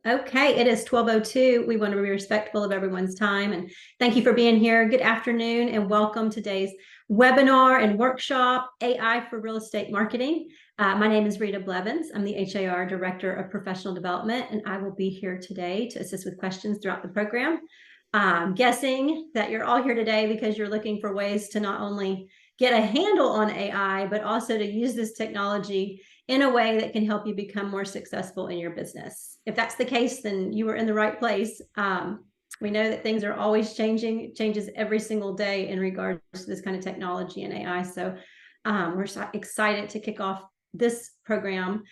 Okay, it is 12:02. We want to be respectful of everyone's time, and thank you for being here. Good afternoon and welcome to today's webinar and workshop, AI for Real Estate Marketing. My name is Rita Blevins. I'm the HAR Director of Professional Development, and I will be here today to assist with questions throughout the program. I'm guessing that you're all here today because you're looking for ways to not only get a handle on AI, but also to use this technology in a way that can help you become more successful in your business. If that's the case, then you are in the right place. We know that things are always changing, changes every single day in regards to this kind of technology and AI. So we're so excited to kick off this program.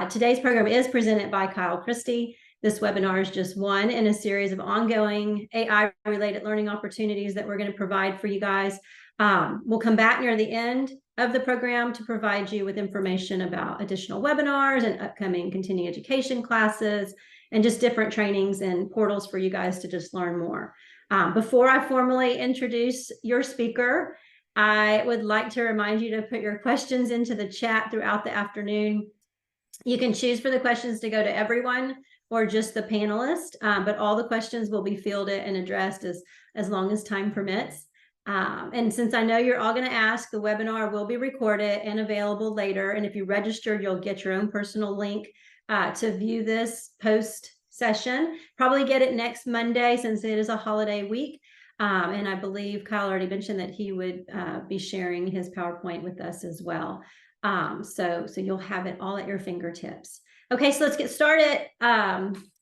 Today's program is presented by Kyle Christie. This webinar is just one in a series of ongoing AI-related learning opportunities that we're going to provide for you guys. We'll come back near the end of the program to provide you with information about additional webinars and upcoming continuing education classes and just different trainings and portals for you guys to just learn more. Before I formally introduce your speaker, I would like to remind you to put your questions into the chat throughout the afternoon. You can choose for the questions to go to everyone or just the panelists, but all the questions will be fielded and addressed as long as time permits. And since I know you're all going to ask, the webinar will be recorded and available later. And if you registered, you'll get your own personal link to view this post session. Probably get it next Monday since it is a holiday week. And I believe Kyle already mentioned that he would be sharing his PowerPoint with us as well. So you'll have it all at your fingertips. Okay, so let's get started.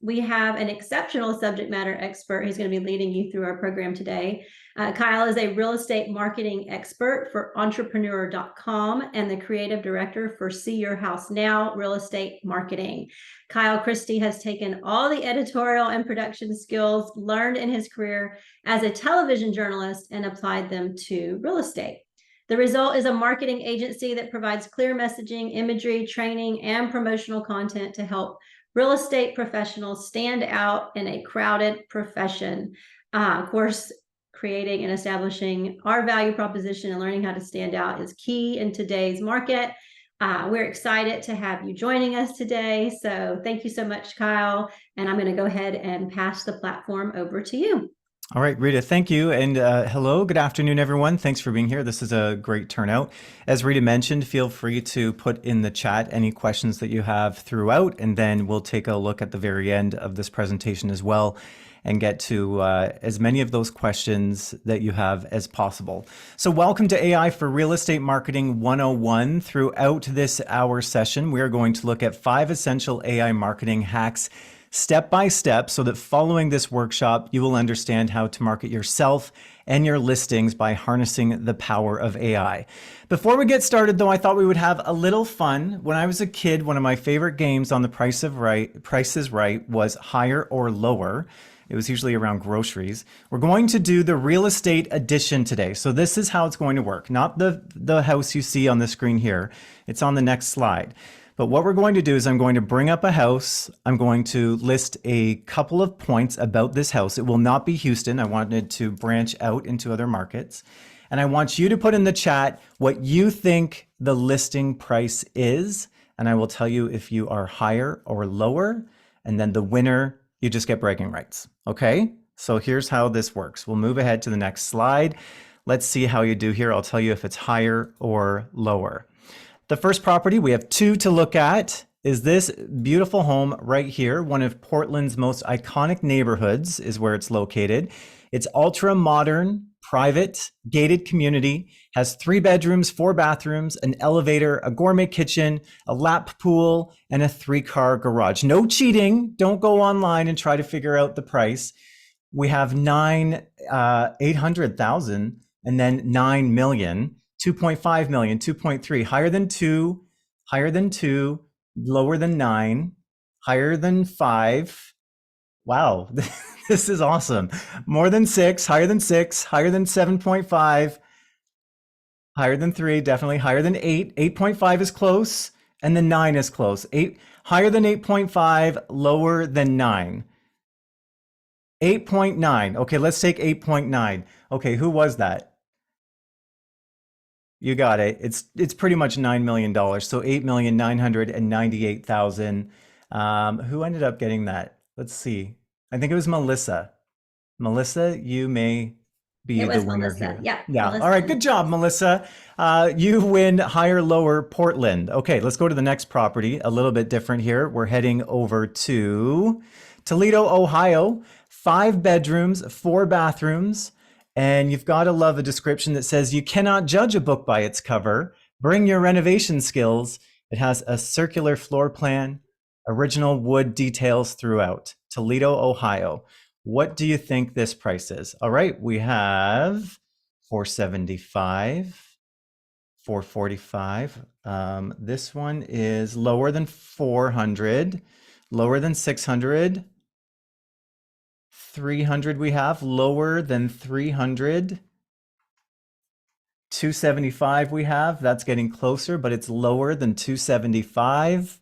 We have an exceptional subject matter expert who's going to be leading you through our program today. Kyle is a real estate marketing expert for entrepreneur.com and the creative director for See Your House Now Real Estate Marketing. Kyle Christie has taken all the editorial and production skills learned in his career as a television journalist and applied them to real estate. The result is a marketing agency that provides clear messaging, imagery, training, and promotional content to help real estate professionals stand out in a crowded profession. Of course, creating and establishing our value proposition and learning how to stand out is key in today's market. We're excited to have you joining us today. So thank you so much, Kyle. And I'm going to go ahead and pass the platform over to you. All right, Rita, thank you. And hello, good afternoon, everyone. Thanks for being here. This is a great turnout. As Rita mentioned, feel free to put in the chat any questions that you have throughout, and then we'll take a look at the very end of this presentation as well and get to as many of those questions that you have as possible. So welcome to AI for Real Estate Marketing 101. Throughout this hour session, we are going to look at 5 essential AI marketing hacks step by step so that following this workshop, you will understand how to market yourself and your listings by harnessing the power of AI. Before we get started though, I thought we would have a little fun. When I was a kid, one of my favorite games on the Price is Right was higher or lower. It was usually around groceries. We're going to do the real estate edition today. So this is how it's going to work. Not the house you see on the screen here. It's on the next slide. But what we're going to do is I'm going to bring up a house. I'm going to list a couple of points about this house. It will not be Houston. I wanted to branch out into other markets. And I want you to put in the chat what you think the listing price is. And I will tell you if you are higher or lower. And then the winner, you just get bragging rights. Okay? So here's how this works. We'll move ahead to the next slide. Let's see how you do here. I'll tell you if it's higher or lower. The first property, we have 2 to look at, is this beautiful home right here. One of Portland's most iconic neighborhoods is where it's located. It's ultra modern, private, gated community, has 3 bedrooms, 4 bathrooms, an elevator, a gourmet kitchen, a lap pool, and a 3-car garage. No cheating. Don't go online and try to figure out the price. We have 800,000 and then 9 million. 2.5 million, 2.3, higher than 2, lower than 9, higher than 5. Wow, this is awesome. More than 6, higher than 7.5, higher than 3, definitely higher than 8. 8.5 is close, and then 9 is close. 8, higher than 8.5, lower than 9. 8.9. Okay, let's take 8.9. Okay, who was that? You got it. It's pretty much $9 million. So 8,998,000. Who ended up getting that? Let's see. I think it was Melissa. Melissa, you may be It the was winner Melissa. here. Yeah, Yeah. All Melissa. right. Good job, Melissa. You win higher, lower Portland. Okay, let's go to the next property. A little bit different here. We're heading over to Toledo, Ohio. 5 bedrooms, 4 bathrooms. And you've got to love a description that says you cannot judge a book by its cover. Bring your renovation skills. It has a circular floor plan, original wood details throughout. Toledo, Ohio. What do you think this price is? All right, we have 475, 445. This one is lower than 400, lower than 600, 300 we have, lower than 300, 275 we have. That's getting closer, but it's lower than 275.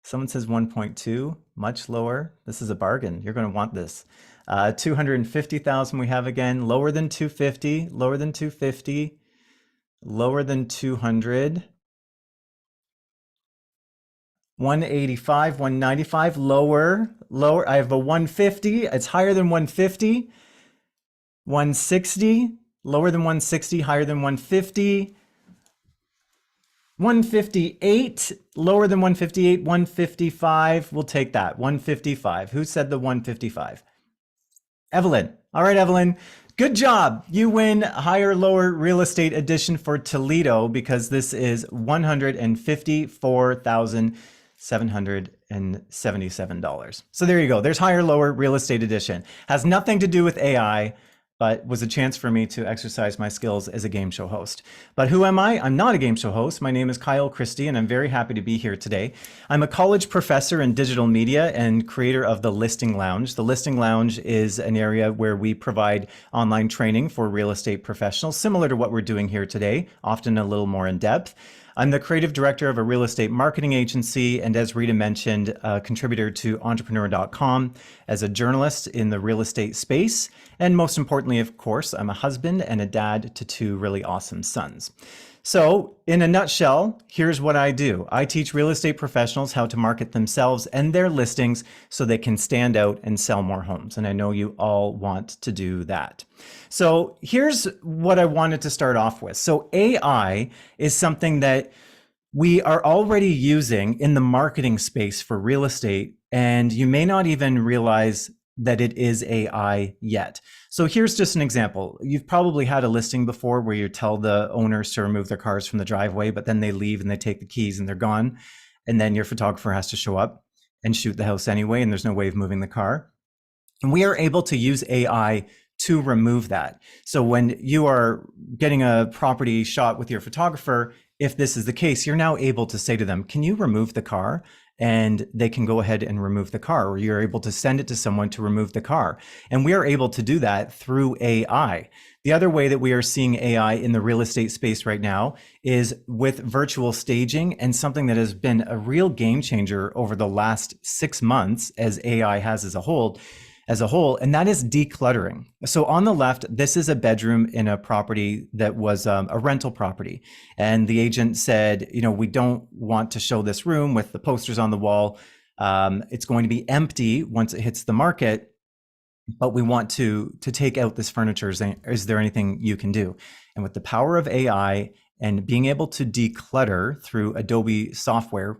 Someone says 1.2, much lower. This is a bargain. You're going to want this. 250,000 we have again, lower than 250, lower than 250, lower than 200. 185, 195, lower, lower. I have a 150. It's higher than 150. 160, lower than 160, higher than 150. 158, lower than 158, 155. We'll take that. 155. Who said the 155? Evelyn. All right, Evelyn. Good job. You win higher, lower real estate edition for Toledo because this is $154,777. So there you go. There's higher, lower real estate edition. Has nothing to do with AI, but was a chance for me to exercise my skills as a game show host. But who am I? I'm not a game show host. My name is Kyle Christie, and I'm very happy to be here today. I'm a college professor in digital media and creator of the Listing Lounge. The Listing Lounge is an area where we provide online training for real estate professionals, similar to what we're doing here today, often a little more in depth. I'm the creative director of a real estate marketing agency, and as Rita mentioned, a contributor to entrepreneur.com as a journalist in the real estate space. And most importantly, of course, I'm a husband and a dad to 2 really awesome sons. So in a nutshell, here's what I do. I teach real estate professionals how to market themselves and their listings so they can stand out and sell more homes. And I know you all want to do that. So here's what I wanted to start off with. So AI is something that we are already using in the marketing space for real estate, and you may not even realize that it is AI yet. So here's just an example. You've probably had a listing before where you tell the owners to remove their cars from the driveway, but then they leave and they take the keys and they're gone. And then your photographer has to show up and shoot the house anyway, and there's no way of moving the car. And we are able to use AI to remove that. So when you are getting a property shot with your photographer, if this is the case, you're now able to say to them, can you remove the car? And they can go ahead and remove the car, or you're able to send it to someone to remove the car. And we are able to do that through AI. The other way that we are seeing AI in the real estate space right now is with virtual staging, and something that has been a real game changer over the last 6 months as AI has as a whole, and that is decluttering. So on the left, this is a bedroom in a property that was a rental property. And the agent said, we don't want to show this room with the posters on the wall. It's going to be empty once it hits the market, but we want to take out this furniture. Is there anything you can do? And with the power of AI and being able to declutter through Adobe software,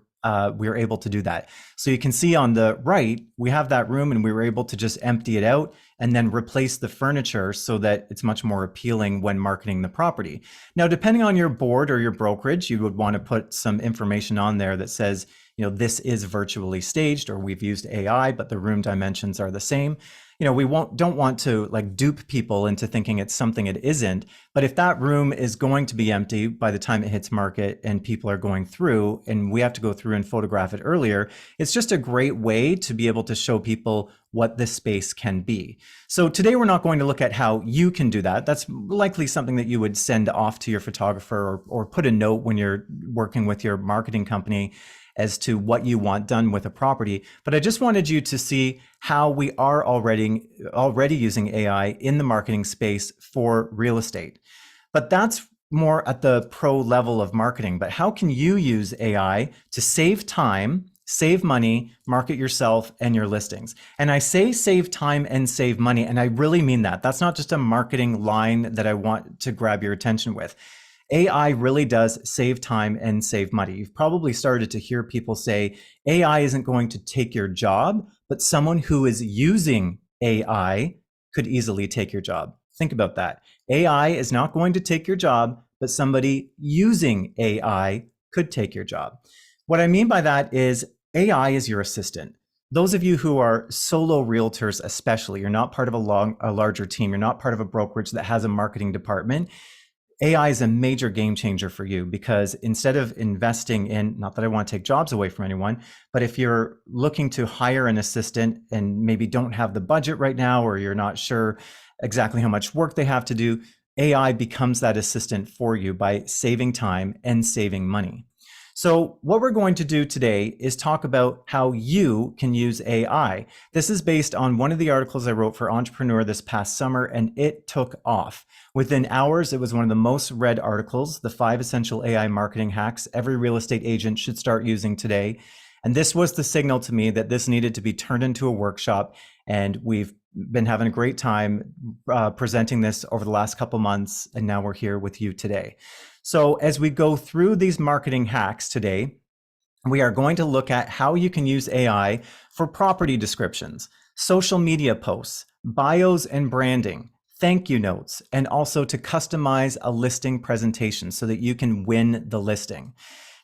we were able to do that. So you can see on the right, we have that room and we were able to just empty it out and then replace the furniture so that it's much more appealing when marketing the property. Now, depending on your board or your brokerage, you would want to put some information on there that says, this is virtually staged, or we've used AI, but the room dimensions are the same. We don't want to dupe people into thinking it's something it isn't. But if that room is going to be empty by the time it hits market and people are going through, and we have to go through and photograph it earlier, it's just a great way to be able to show people what this space can be. So today we're not going to look at how you can do that. That's likely something that you would send off to your photographer or put a note when you're working with your marketing company as to what you want done with a property. But I just wanted you to see how we are already using AI in the marketing space for real estate. But that's more at the pro level of marketing. But how can you use AI to save time, save money, market yourself and your listings. And I say save time and save money, and I really mean that. That's not just a marketing line that I want to grab your attention with. AI really does save time and save money. You've probably started to hear people say AI isn't going to take your job, but someone who is using AI could easily take your job. Think about that. AI is not going to take your job, but somebody using AI could take your job. What I mean by that is AI is your assistant. Those of you who are solo realtors, especially, you're not part of a larger team, you're not part of a brokerage that has a marketing department. AI is a major game changer for you, because instead of investing in, not that I want to take jobs away from anyone, but if you're looking to hire an assistant and maybe don't have the budget right now, or you're not sure exactly how much work they have to do, AI becomes that assistant for you by saving time and saving money. So what we're going to do today is talk about how you can use AI. This is based on one of the articles I wrote for Entrepreneur this past summer, and it took off. Within hours, it was one of the most read articles, the 5 essential AI marketing hacks every real estate agent should start using today. And this was the signal to me that this needed to be turned into a workshop. And we've been having a great time presenting this over the last couple months. And now we're here with you today. So as we go through these marketing hacks today, we are going to look at how you can use AI for property descriptions, social media posts, bios and branding, thank you notes, and also to customize a listing presentation so that you can win the listing.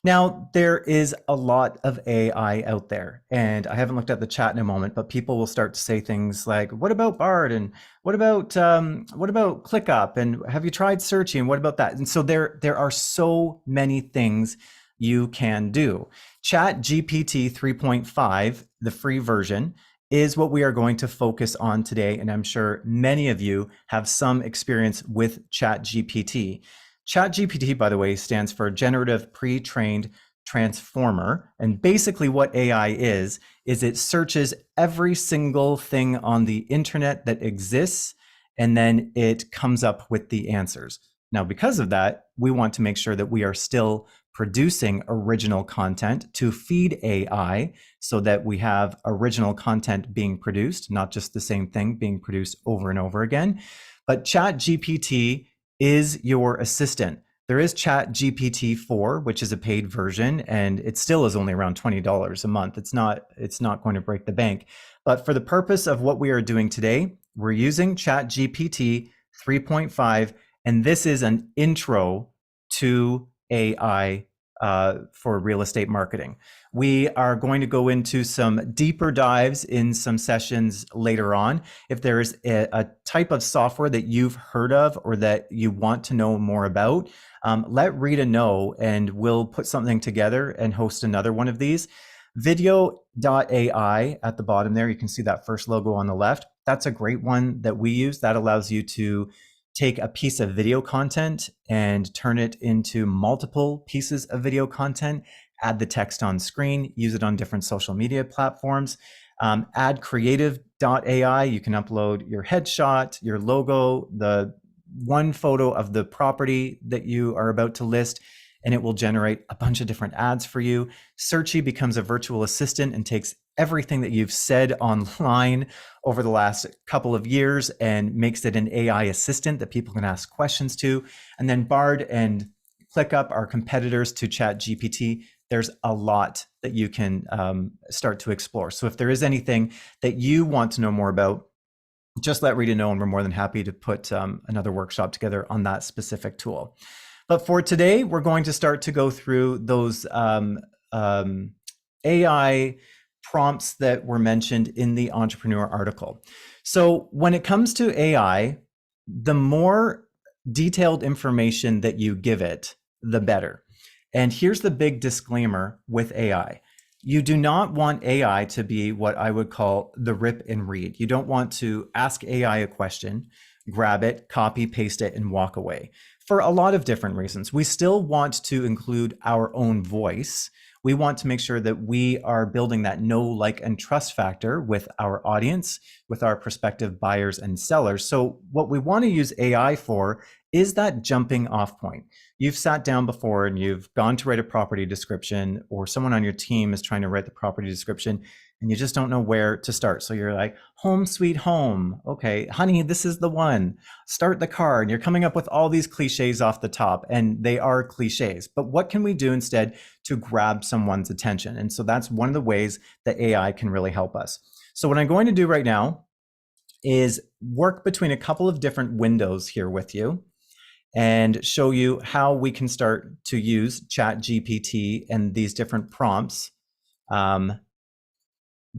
Now, there is a lot of AI out there, and I haven't looked at the chat in a moment, but people will start to say things like, what about Bard? And what about ClickUp? And have you tried searching? What about that? And so there are so many things you can do. ChatGPT 3.5, the free version, is what we are going to focus on today. And I'm sure many of you have some experience with ChatGPT. ChatGPT, by the way, stands for Generative Pre-trained Transformer. And basically what AI is it searches every single thing on the internet that exists, and then it comes up with the answers. Now, because of that, we want to make sure that we are still producing original content to feed AI so that we have original content being produced, not just the same thing being produced over and over again. But ChatGPT is your assistant. There is ChatGPT 4, which is a paid version, and it still is only around $20 a month. It's not going to break the bank. But for the purpose of what we are doing today, we're using ChatGPT 3.5, and this is an intro to AI for real estate marketing. We are going to go into some deeper dives in some sessions later on. If there's a type of software that you've heard of or that you want to know more about, let Rita know, and we'll put something together and host another one of these. Video.ai at the bottom there, you can see that first logo on the left. That's a great one that we use. That allows you to take a piece of video content and turn it into multiple pieces of video content, add the text on screen, use it on different social media platforms. Add creative.ai, you can upload your headshot, your logo, the one photo of the property that you are about to list, and it will generate a bunch of different ads for you. Searchy becomes a virtual assistant and takes everything that you've said online over the last couple of years and makes it an AI assistant that people can ask questions to. And then Bard and ClickUp are competitors to ChatGPT. There's a lot that you can start to explore. So if there is anything that you want to know more about, just let Rita know, and we're more than happy to put another workshop together on that specific tool. But for today, we're going to start to go through those AI prompts that were mentioned in the Entrepreneur article. So when it comes to AI, the more detailed information that you give it, the better. And here's the big disclaimer with AI. You do not want AI to be what I would call the rip and read. You don't want to ask AI a question, grab it, copy, paste it, and walk away. For a lot of different reasons. We still want to include our own voice. we want to make sure that we are building that know, like, and trust factor with our audience, with our prospective buyers and sellers. So what we want to use AI for is that jumping off point. You've sat down before and you've gone to write a property description, or someone on your team is trying to write the property description and you just don't know where to start. So you're like, home sweet home. Okay, honey, this is the one. Start the car. And you're coming up with all these cliches off the top, and they are cliches. But what can we do instead to grab someone's attention? And so that's one of the ways that AI can really help us. So what I'm going to do right now is work between a couple of different windows here with you and show you how we can start to use ChatGPT and these different prompts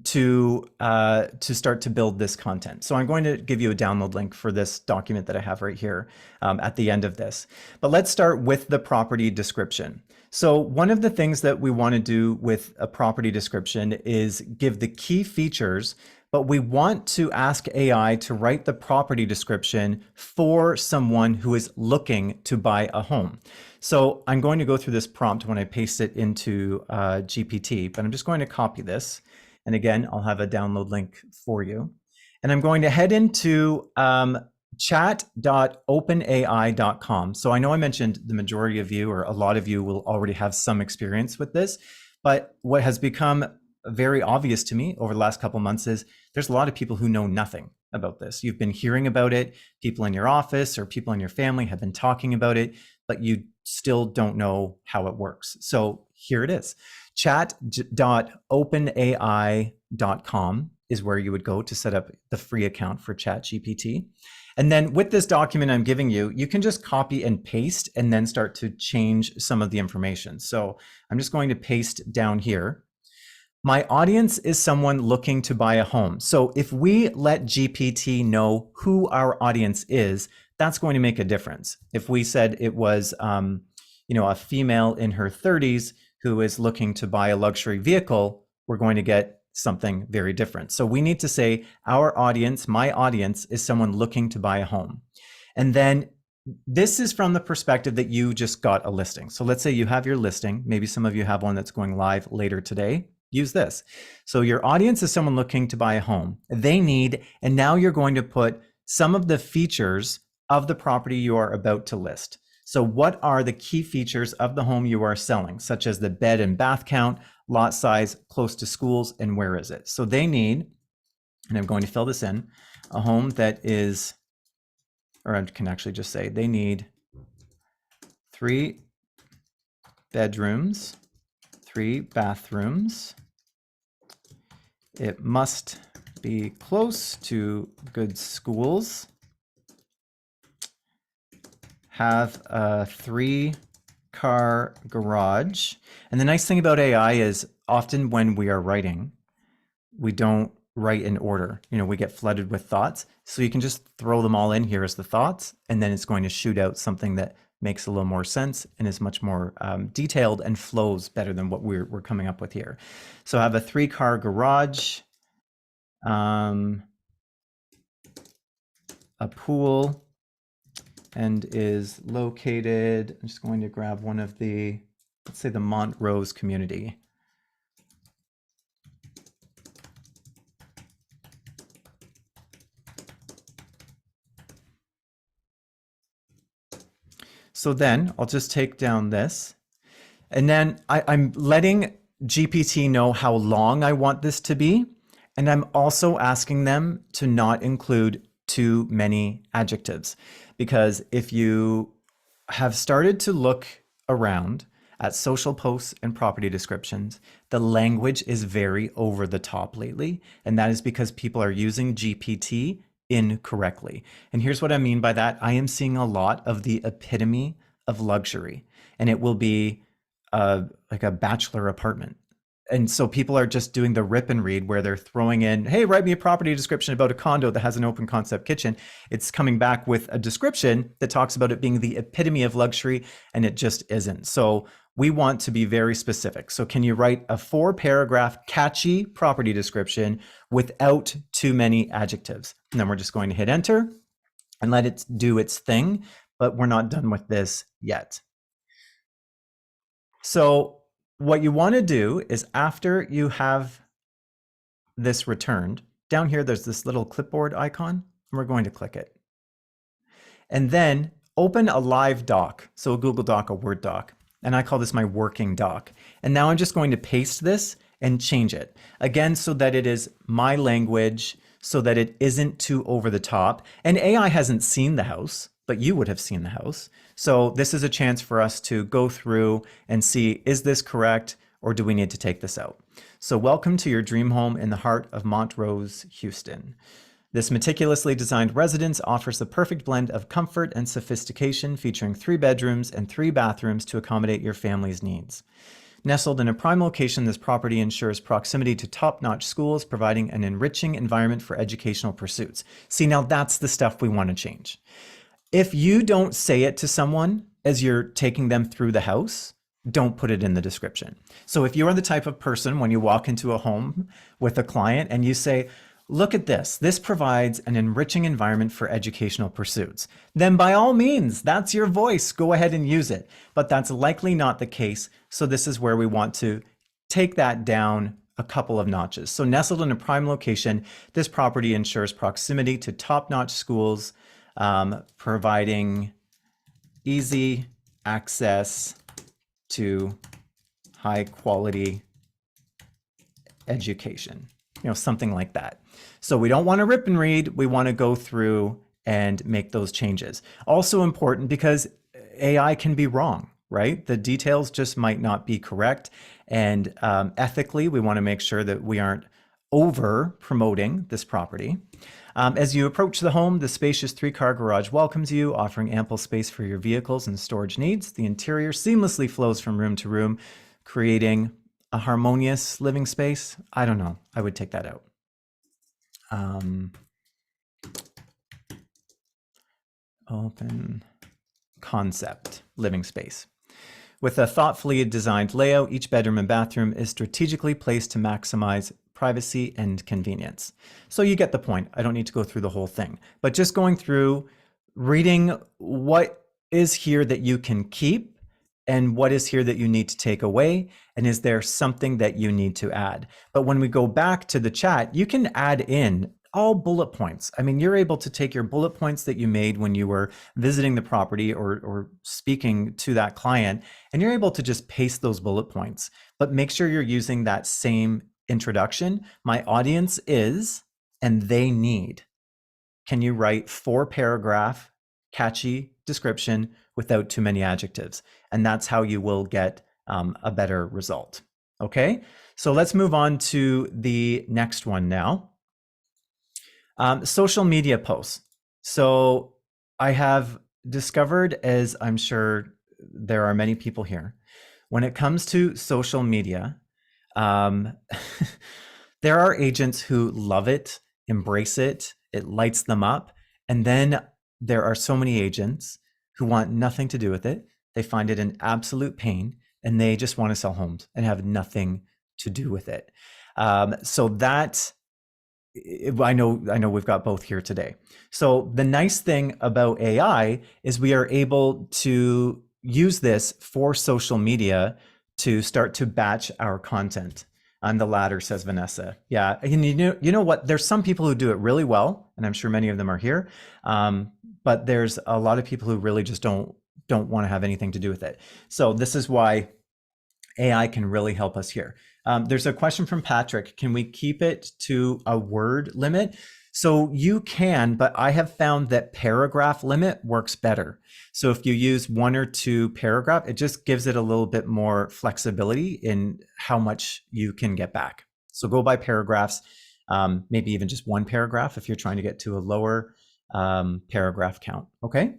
to start to build this content. So I'm going to give you a download link for this document that I have right here at the end of this. But let's start with the property description. So one of the things that we want to do with a property description is give the key features, but we want to ask AI to write the property description for someone who is looking to buy a home. So I'm going to go through this prompt when I paste it into GPT, but I'm just going to copy this. And again, I'll have a download link for you. And I'm going to head into chat.openai.com. So I know I mentioned the majority of you, or a lot of you, will already have some experience with this. But what has become very obvious to me over the last couple of months is there's a lot of people who know nothing about this. You've been hearing about it. People in your office or people in your family have been talking about it, but you still don't know how it works. So here it is. Chat.openai.com is where you would go to set up the free account for ChatGPT. And then with this document I'm giving you, you can just copy and paste and then start to change some of the information. So I'm just going to paste down here. My audience is someone looking to buy a home. So if we let GPT know who our audience is, that's going to make a difference. If we said it was, a female in her 30s who is looking to buy a luxury vehicle, we're going to get something very different. So we need to say our audience, my audience, is someone looking to buy a home. And then this is from the perspective that you just got a listing. So let's say you have your listing. Maybe some of you have one that's going live later today. Use this. So your audience is someone looking to buy a home. They need, and now you're going to put some of the features of the property you are about to list. So what are the key features of the home you are selling, such as the bed and bath count, lot size, close to schools, and where is it? So they need, and I'm going to fill this in, a home that is, or I can actually just say they need 3 bedrooms, 3 bathrooms. It must be close to good schools. Have a 3-car garage. And the nice thing about AI is often when we are writing, we don't write in order. We get flooded with thoughts. So you can just throw them all in here as the thoughts, and then it's going to shoot out something that makes a little more sense and is much more detailed and flows better than what we're coming up with here. So I have a 3-car garage, a pool, and is located, I'm just going to grab one of the, let's say the Montrose community. So then I'll just take down this, and then I'm letting GPT know how long I want this to be. And I'm also asking them to not include too many adjectives, because if you have started to look around at social posts and property descriptions, the language is very over the top lately. And that is because people are using GPT incorrectly. And here's what I mean by that. I am seeing a lot of the epitome of luxury, and it will be like a bachelor apartment. And so people are just doing the rip and read where they're throwing in, hey, write me a property description about a condo that has an open concept kitchen. It's coming back with a description that talks about it being the epitome of luxury, and it just isn't. So we want to be very specific. So can you write a 4-paragraph catchy property description without too many adjectives? And then we're just going to hit enter and let it do its thing, but we're not done with this yet. So What you want to do is after you have this returned, down here, there's this little clipboard icon, and we're going to click it. And then open a live doc. So a Google Doc, a Word doc. And I call this my working doc. And now I'm just going to paste this and change it. Again, so that it is my language, so that it isn't too over the top. And AI hasn't seen the house, but you would have seen the house. So this is a chance for us to go through and see, is this correct? Or do we need to take this out? So welcome to your dream home in the heart of Montrose, Houston. This meticulously designed residence offers the perfect blend of comfort and sophistication, featuring 3 bedrooms and 3 bathrooms to accommodate your family's needs. Nestled in a prime location, this property ensures proximity to top-notch schools, providing an enriching environment for educational pursuits. See, now that's the stuff we want to change. If you don't say it to someone as you're taking them through the house, don't put it in the description. So if you are the type of person when you walk into a home with a client and you say, look at this, this provides an enriching environment for educational pursuits, then by all means, that's your voice. Go ahead and use it. But that's likely not the case. So this is where we want to take that down a couple of notches. So nestled in a prime location, this property ensures proximity to top-notch schools, providing easy access to high quality education, something like that. So we don't want to rip and read. We want to go through and make those changes. Also important because AI can be wrong, right? The details just might not be correct. And ethically, we want to make sure that we aren't over promoting this property. As you approach the home, the spacious 3-car garage welcomes you, offering ample space for your vehicles and storage needs. The interior seamlessly flows from room to room, creating a harmonious living space. I don't know. I would take that out. Open concept living space. With a thoughtfully designed layout, each bedroom and bathroom is strategically placed to maximize privacy and convenience. So you get the point. I don't need to go through the whole thing, but just going through, reading what is here that you can keep and what is here that you need to take away, and is there something that you need to add. But when we go back to the chat, you can add in all bullet points. I mean, you're able to take your bullet points that you made when you were visiting the property or speaking to that client, and you're able to just paste those bullet points, but make sure you're using that same introduction. My audience is, and they need. Can you write 4-paragraph catchy description without too many adjectives? And that's how you will get a better result. Okay, so let's move on to the next one now. Social media posts. So I have discovered, as I'm sure there are many people here, when it comes to social media, there are agents who love it, embrace it, it lights them up. And then there are so many agents who want nothing to do with it. They find it an absolute pain and they just want to sell homes and have nothing to do with it. So that, I know we've got both here today. So the nice thing about AI is we are able to use this for social media to start to batch our content. I'm the latter, says Vanessa. Yeah, and you know what? There's some people who do it really well, and I'm sure many of them are here. But there's a lot of people who really just don't want to have anything to do with it. So this is why AI can really help us here. There's a question from Patrick. Can we keep it to a word limit? So you can, but I have found that paragraph limit works better. So if you use 1 or 2 paragraph, it just gives it a little bit more flexibility in how much you can get back. So go by paragraphs, maybe even just 1 paragraph if you're trying to get to a lower paragraph count. Okay.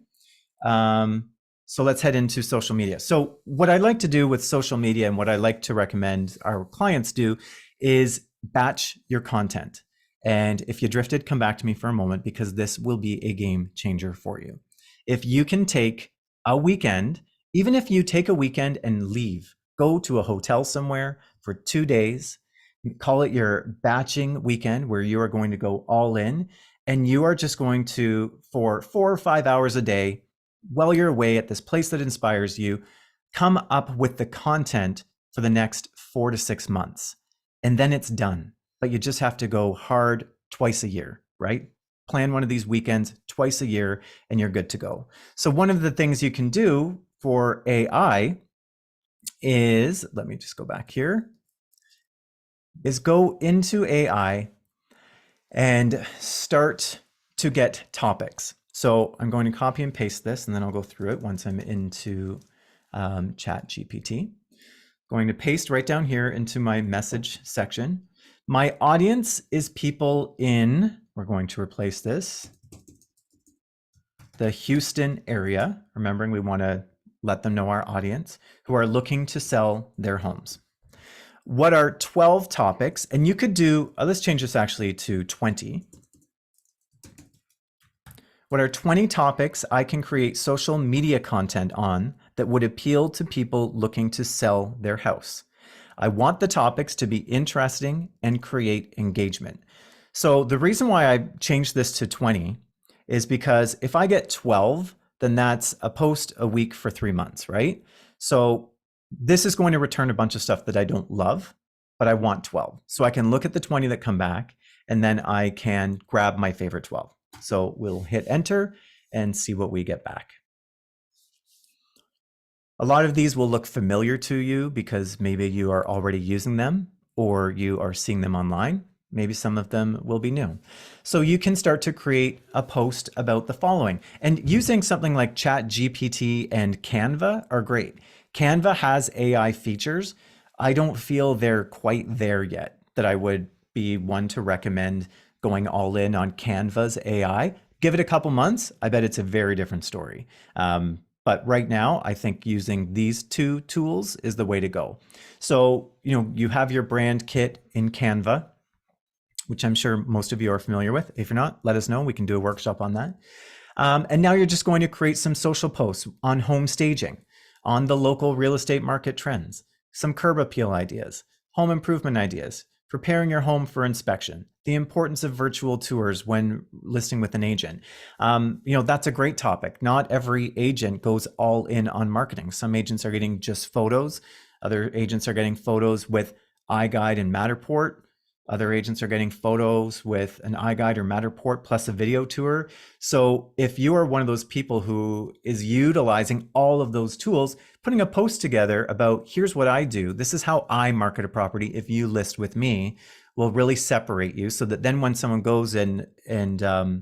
So let's head into social media. So what I like to do with social media and what I like to recommend our clients do is batch your content. And if you drifted, come back to me for a moment because this will be a game changer for you. If you can take a weekend, even if you take a weekend and leave, go to a hotel somewhere for 2 days, call it your batching weekend where you are going to go all in and you are just going to, for 4 or 5 hours a day, while you're away at this place that inspires you, come up with the content for the next 4 to 6 months. And then it's done. But you just have to go hard twice a year, right? Plan one of these weekends twice a year and you're good to go. So one of the things you can do for AI is, let me just go back here, is go into AI and start to get topics. So I'm going to copy and paste this, and then I'll go through it once I'm into Chat GPT. Going to paste right down here into my message section. My audience is people in, we're going to replace this, the Houston area. Remembering we want to let them know our audience, who are looking to sell their homes. What are 12 topics? And you could do, let's change this actually to 20. What are 20 topics I can create social media content on that would appeal to people looking to sell their house? I want the topics to be interesting and create engagement. So the reason why I changed this to 20 is because if I get 12, then that's a post a week for 3 months, right? So this is going to return a bunch of stuff that I don't love, but I want 12. So I can look at the 20 that come back, and then I can grab my favorite 12. So we'll hit enter and see what we get back. A lot of these will look familiar to you because maybe you are already using them or you are seeing them online. Maybe some of them will be new. So you can start to create a post about the following. And using something like Chat GPT and Canva are great. Canva has AI features. I don't feel they're quite there yet that I would be one to recommend going all in on Canva's AI. Give it a couple months. I bet it's a very different story. But right now, I think using these two tools is the way to go. So, you have your brand kit in Canva, which I'm sure most of you are familiar with. If you're not, let us know. We can do a workshop on that. And now you're just going to create some social posts on home staging, on the local real estate market trends, some curb appeal ideas, home improvement ideas, preparing your home for inspection, the importance of virtual tours when listing with an agent. That's a great topic. Not every agent goes all in on marketing. Some agents are getting just photos. Other agents are getting photos with iGuide and Matterport. Other agents are getting photos with an iGuide or Matterport plus a video tour. So if you are one of those people who is utilizing all of those tools, putting a post together about here's what I do, this is how I market a property if you list with me, will really separate you so that then when someone goes in and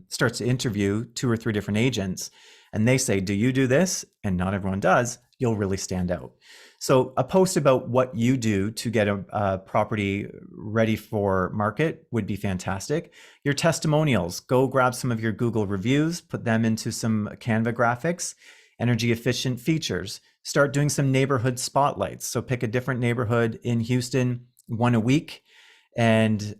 starts to interview 2 or 3 different agents and they say, do you do this? And not everyone does, you'll really stand out. So a post about what you do to get a property ready for market would be fantastic. Your testimonials, go grab some of your Google reviews, put them into some Canva graphics, energy efficient features, start doing some neighborhood spotlights. So pick a different neighborhood in Houston, one a week, and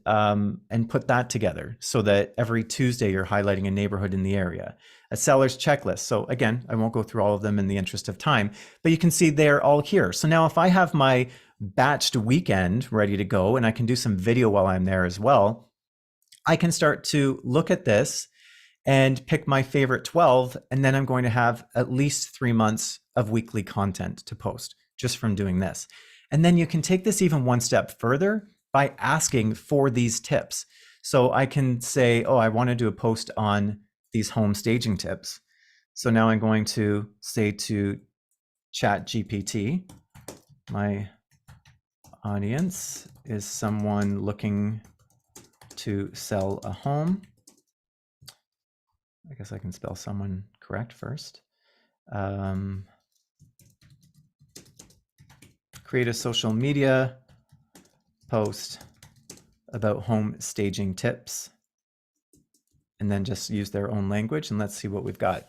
put that together so that every Tuesday you're highlighting a neighborhood in the area. A seller's checklist. So again, I won't go through all of them in the interest of time, but you can see they're all here. So now if I have my batched weekend ready to go and I can do some video while I'm there as well, I can start to look at this and pick my favorite 12, and then I'm going to have at least 3 months of weekly content to post just from doing this. And then you can take this even one step further by asking for these tips. So I can say, oh, I want to do a post on these home staging tips. So now I'm going to say to Chat GPT, my audience is someone looking to sell a home. I guess I can spell someone correct first. Create a social media post about home staging tips, and then just use their own language, and let's see what we've got.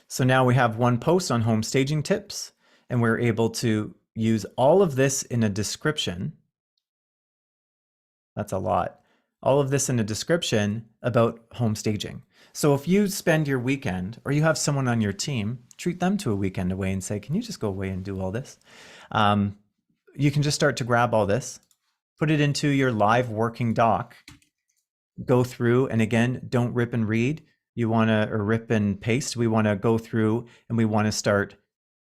So now we have one post on home staging tips, and we're able to use all of this in a description. That's a lot. All of this in a description about home staging. So if you spend your weekend, or you have someone on your team, treat them to a weekend away and say, can you just go away and do all this? You can just start to grab all this, put it into your live working doc, go through, and again, don't rip and read. You want to, or rip and paste. We want to go through and we want to start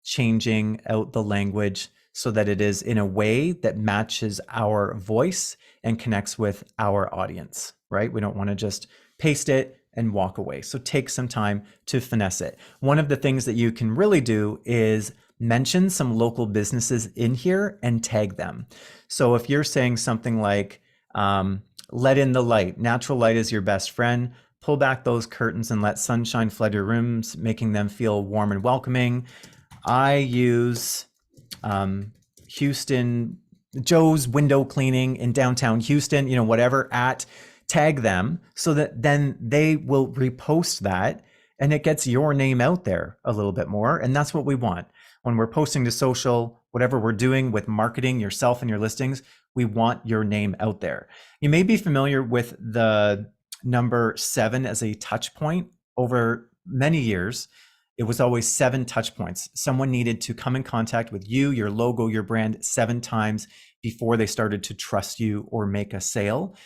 changing out the language so that it is in a way that matches our voice and connects with our audience, right? We don't want to just paste it and walk away. So take some time to finesse it. One of the things that you can really do is mention some local businesses in here and tag them. So if you're saying something like, let in the light, natural light is your best friend, pull back those curtains and let sunshine flood your rooms, making them feel warm and welcoming. I use Houston, Joe's window cleaning in downtown Houston, whatever, tag them so that then they will repost that and it gets your name out there a little bit more. And that's what we want. When we're posting to social, whatever we're doing with marketing yourself and your listings, we want your name out there. You may be familiar with the number 7 as a touch point. Over many years, it was always 7 touch points. Someone needed to come in contact with you, your logo, your brand 7 times before they started to trust you or make a sale.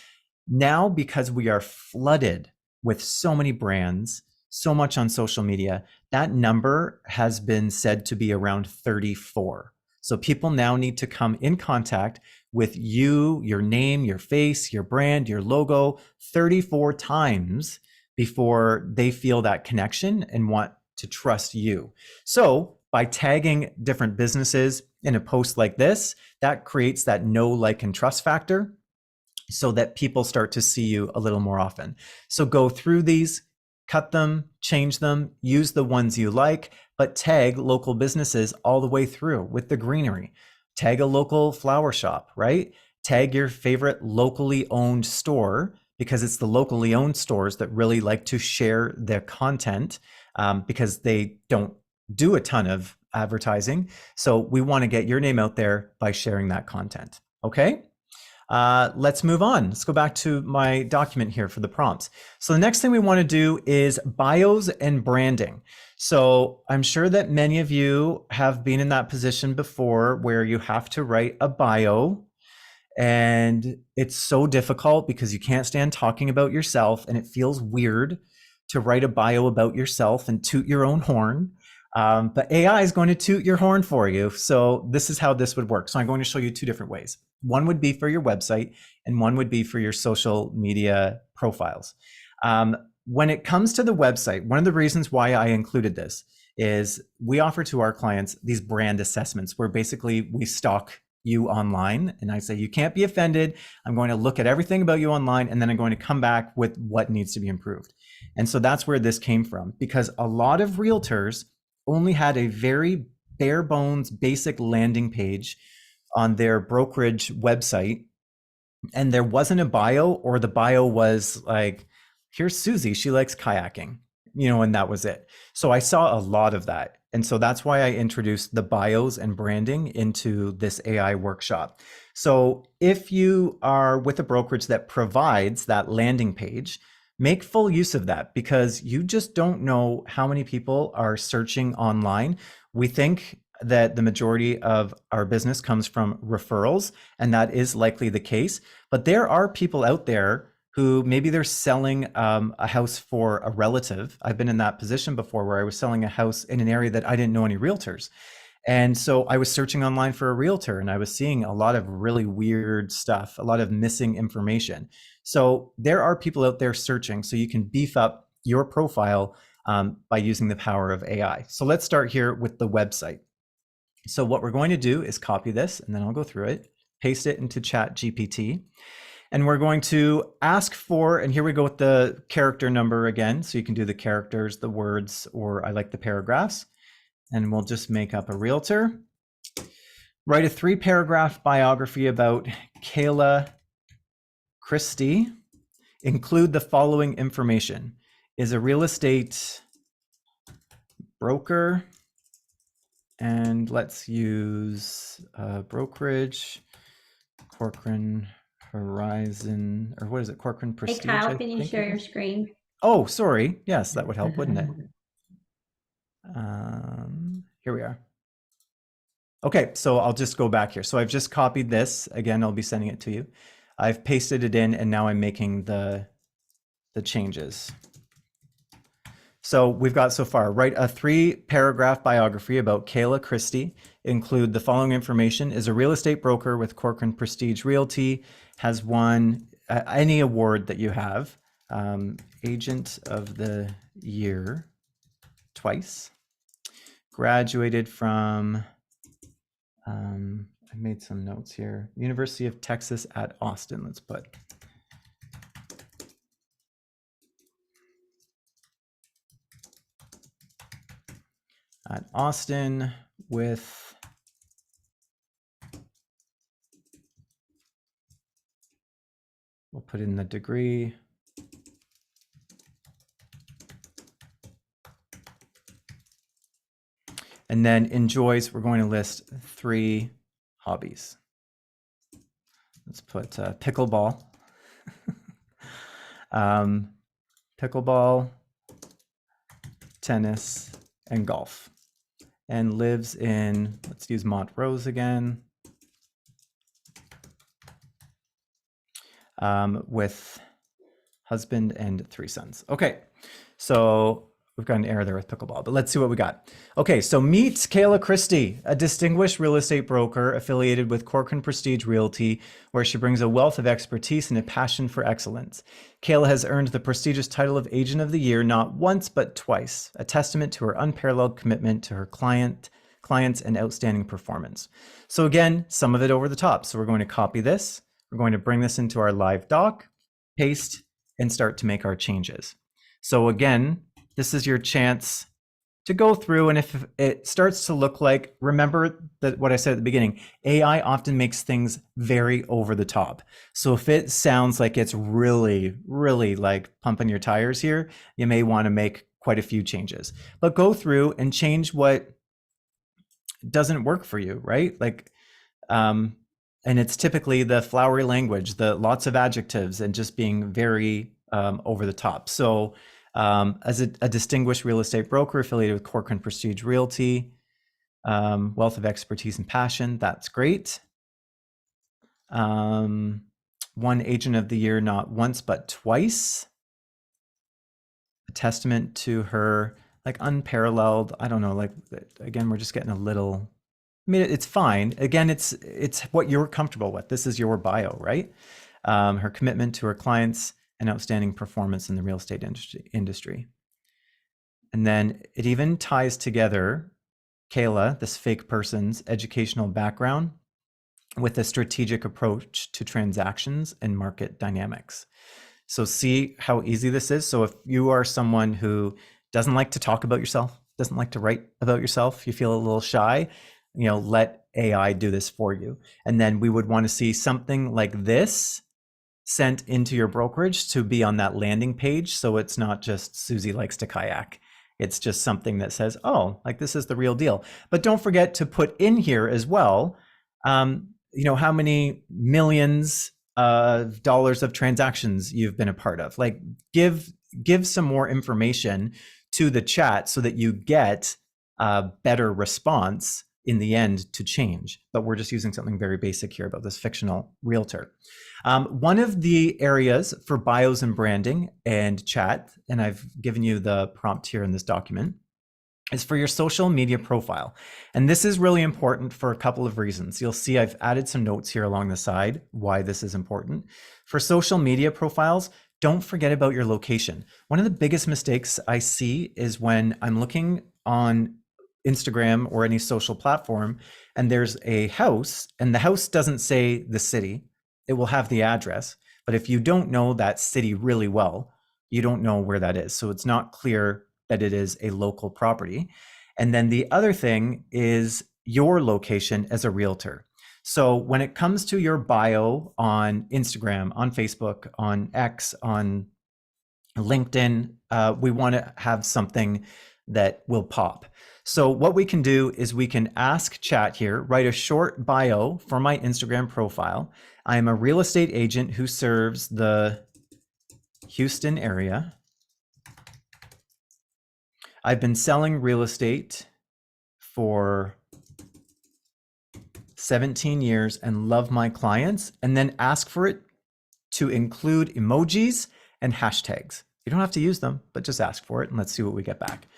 Now, because we are flooded with so many brands, so much on social media, that number has been said to be around 34. So people now need to come in contact with you, your name, your face, your brand, your logo 34 times before they feel that connection and want to trust you. So by tagging different businesses in a post like this, that creates that know, like, and trust factor so that people start to see you a little more often. So go through these, cut them, change them, use the ones you like, but tag local businesses all the way through with the greenery. Tag a local flower shop, right? Tag your favorite locally owned store, because it's the locally owned stores that really like to share their content because they don't do a ton of advertising. So we want to get your name out there by sharing that content. Okay. Let's move on. Let's go back to my document here for the prompts. So the next thing we want to do is bios and branding. So I'm sure that many of you have been in that position before where you have to write a bio, and it's so difficult because you can't stand talking about yourself, and it feels weird to write a bio about yourself and toot your own horn. But AI is going to toot your horn for you. So this is how this would work. So I'm going to show you 2 different ways. One would be for your website and one would be for your social media profiles. When it comes to the website, one of the reasons why I included this is we offer to our clients these brand assessments where basically we stalk you online and I say, you can't be offended. I'm going to look at everything about you online and then I'm going to come back with what needs to be improved. And so that's where this came from, because a lot of realtors only had a very bare bones basic landing page on their brokerage website, and there wasn't a bio, or the bio was like, here's Susie, she likes kayaking, and that was it. So I saw a lot of that. And so that's why I introduced the bios and branding into this AI workshop. So if you are with a brokerage that provides that landing page, make full use of that, because you just don't know how many people are searching online. We think that the majority of our business comes from referrals, and that is likely the case. But there are people out there who maybe they're selling a house for a relative. I've been in that position before where I was selling a house in an area that I didn't know any realtors. And so I was searching online for a realtor and I was seeing a lot of really weird stuff, a lot of missing information. So there are people out there searching, so you can beef up your profile by using the power of AI. So let's start here with the website. So what we're going to do is copy this, and then I'll go through it, paste it into Chat GPT. And we're going to ask for, and here we go with the character number again. So you can do the characters, the words, or I like the paragraphs. And we'll just make up a realtor. Write a 3-paragraph biography about Kayla Christie. Include the following information. Is a real estate broker. And let's use brokerage, Corcoran Horizon, or what is it? Corcoran Prestige. Hey Kyle, can you share your screen? Oh, sorry. Yes, that would help, wouldn't it? Here we are. Okay, so I'll just go back here. So I've just copied this. Again, I'll be sending it to you. I've pasted it in, and now I'm making the changes. So we've got so far, write a 3-paragraph biography about Kayla Christie. Include the following information: is a real estate broker with Corcoran Prestige Realty, has won any award that you have, Agent of the Year twice, graduated from, I made some notes here, University of Texas at Austin, let's put. At Austin with we'll put in the degree. And then enjoys, we're going to list 3 hobbies. Let's put pickleball. Pickleball, tennis, and golf. And lives in, let's use Montrose again, with husband and 3 sons. Okay, so we've got an error there with pickleball, but let's see what we got. Okay, so meet Kayla Christie, a distinguished real estate broker affiliated with Corcoran Prestige Realty, where she brings a wealth of expertise and a passion for excellence. Kayla has earned the prestigious title of Agent of the Year not once, but twice, a testament to her unparalleled commitment to her clients and outstanding performance. So again, some of it over the top. So we're going to copy this. We're going to bring this into our live doc, paste, and start to make our changes. So again, this is your chance to go through, and if it starts to look like, remember that what I said at the beginning, AI often makes things very over the top. So if it sounds like it's really, really like pumping your tires here, you may want to make quite a few changes. But go through and change what doesn't work for you, right? Like, and it's typically the flowery language, the lots of adjectives, and just being very over the top. So as a distinguished real estate broker affiliated with Corcoran Prestige Realty, wealth of expertise and passion, that's great. One Agent of the Year not once but twice. A testament to her like unparalleled, I don't know, like again, we're just getting a little, I mean, it's fine. Again, it's what you're comfortable with. This is your bio, right? Her commitment to her clients and outstanding performance in the real estate industry. And then it even ties together Kayla, this fake person's educational background, with a strategic approach to transactions and market dynamics. So see how easy this is. So if you are someone who doesn't like to talk about yourself, doesn't like to write about yourself, you feel a little shy, let AI do this for you. And then we would want to see something like this sent into your brokerage to be on that landing page. So it's not just Susie likes to kayak. It's just something that says, oh, like this is the real deal. But don't forget to put in here as well, how many millions of dollars of transactions you've been a part of. Like give some more information to the chat so that you get a better response in the end to change. But we're just using something very basic here about this fictional realtor. One of the areas for bios and branding and chat, and I've given you the prompt here in this document, is for your social media profile. And this is really important for a couple of reasons. You'll see I've added some notes here along the side why this is important. For social media profiles, don't forget about your location. One of the biggest mistakes I see is when I'm looking on Instagram or any social platform and there's a house and the house doesn't say the city, it will have the address. But if you don't know that city really well, you don't know where that is. So it's not clear that it is a local property. And then the other thing is your location as a realtor. So when it comes to your bio on Instagram, on Facebook, on X, on LinkedIn, we want to have something that will pop. So what we can do is we can ask chat here, write a short bio for my Instagram profile. I am a real estate agent who serves the Houston area. I've been selling real estate for 17 years and love my clients, and then ask for it to include emojis and hashtags. You don't have to use them, but just ask for it and let's see what we get back.